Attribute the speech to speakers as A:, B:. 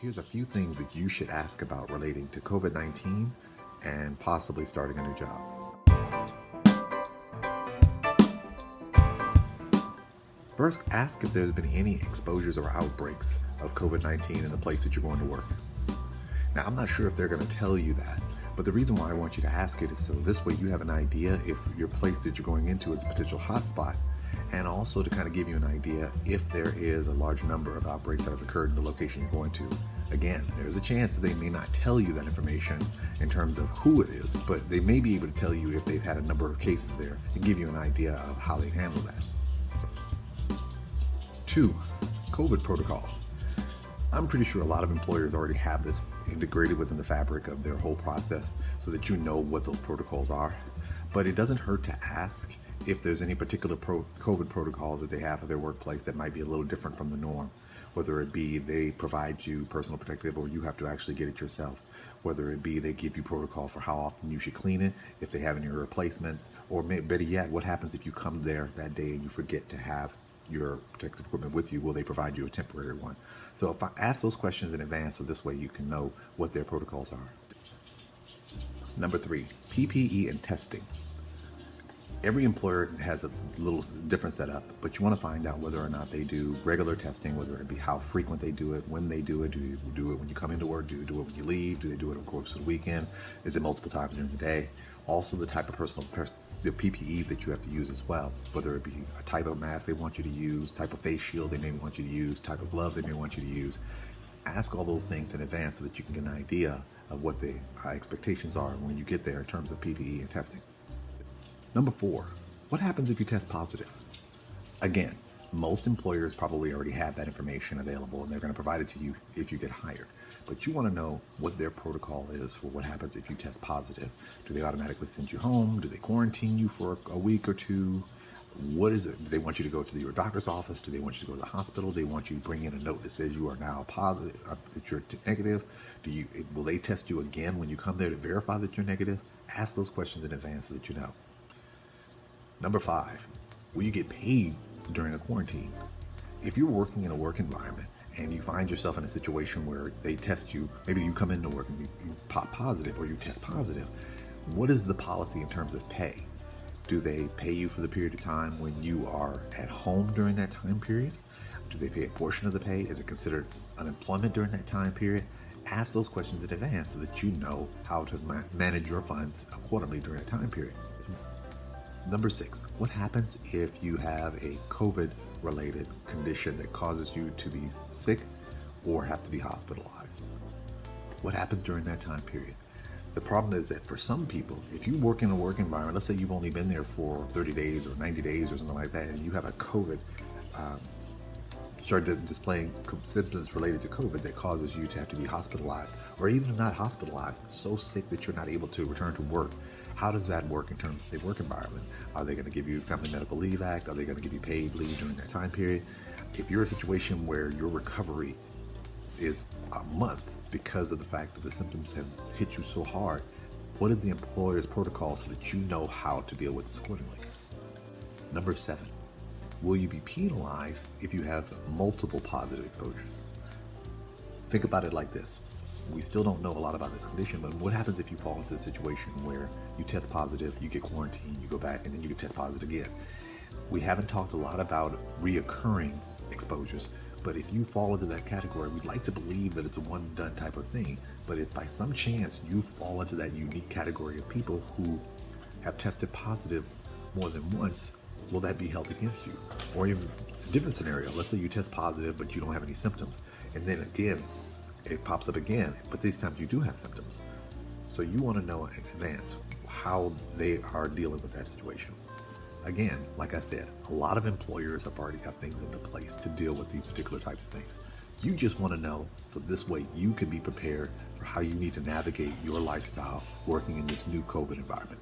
A: Here's a few things that you should ask about relating to COVID-19 and possibly starting a new job. First, ask if there's been any exposures or outbreaks of COVID-19 in the place that you're going to work. Now, I'm not sure if they're going to tell you that, but the reason why I want you to ask it is so this way you have an idea if your place that you're going into is a potential hotspot, and also to kind of give you an idea if there is a large number of outbreaks that have occurred in the location you're going to. Again, there's a chance that they may not tell you that information in terms of who it is, but they may be able to tell you if they've had a number of cases there to give you an idea of how they handle that. 2, COVID protocols. I'm pretty sure a lot of employers already have this integrated within the fabric of their whole process so that you know what those protocols are. But it doesn't hurt to ask if there's any particular COVID protocols that they have at their workplace that might be a little different from the norm. Whether it be they provide you personal protective or you have to actually get it yourself. Whether it be they give you protocol for how often you should clean it, if they have any replacements, or better yet, what happens if you come there that day and you forget to have your protective equipment with you? Will they provide you a temporary one? So if I ask those questions in advance, so this way you can know what their protocols are. Number 3, PPE and testing. Every employer has a little different setup, but you want to find out whether or not they do regular testing, whether it be how frequent they do it, when they do it. Do you do it when you come into work? Do you do it when you leave? Do they do it of course the weekend? Is it multiple times during the day? Also the type of the PPE that you have to use as well, whether it be a type of mask they want you to use, type of face shield they may want you to use, type of gloves they may want you to use. Ask all those things in advance so that you can get an idea of what the expectations are when you get there in terms of PPE and testing. Number 4, what happens if you test positive? Again, most employers probably already have that information available and they're going to provide it to you if you get hired. But you want to know what their protocol is for what happens if you test positive. Do they automatically send you home? Do they quarantine you for a week or two? What is it? Do they want you to go to your doctor's office? Do they want you to go to the hospital? Do they want you to bring in a note that says you are now positive, that you're negative? Will they test you again when you come there to verify that you're negative? Ask those questions in advance so that you know. Number 5, will you get paid during a quarantine? If you're working in a work environment and you find yourself in a situation where they test you, maybe you come into work and you pop positive or you test positive, what is the policy in terms of pay? Do they pay you for the period of time when you are at home during that time period? Do they pay a portion of the pay? Is it considered unemployment during that time period? Ask those questions in advance so that you know how to manage your funds accordingly during that time period. Number 6, what happens if you have a COVID-related condition that causes you to be sick or have to be hospitalized? What happens during that time period? The problem is that for some people, if you work in a work environment, let's say you've only been there for 30 days or 90 days or something like that, and you have a COVID, started displaying symptoms related to COVID that causes you to have to be hospitalized, or even if not hospitalized, so sick that you're not able to return to work. How does that work in terms of the work environment? Are they going to give you Family Medical Leave Act? Are they going to give you paid leave during that time period? If you're in a situation where your recovery is a month because of the fact that the symptoms have hit you so hard, what is the employer's protocol so that you know how to deal with this accordingly? Number 7, will you be penalized if you have multiple positive exposures? Think about it like this. We still don't know a lot about this condition, but what happens if you fall into a situation where you test positive, you get quarantined, you go back, and then you get test positive again? We haven't talked a lot about reoccurring exposures, but if you fall into that category, we'd like to believe that it's a one-and-done type of thing. But if by some chance you fall into that unique category of people who have tested positive more than once, will that be held against you? Or even a different scenario, let's say you test positive, but you don't have any symptoms, and then again, it pops up again, but these times you do have symptoms. So you want to know in advance how they are dealing with that situation. Again, like I said, a lot of employers have already got things into place to deal with these particular types of things. You just want to know so this way you can be prepared for how you need to navigate your lifestyle working in this new COVID environment.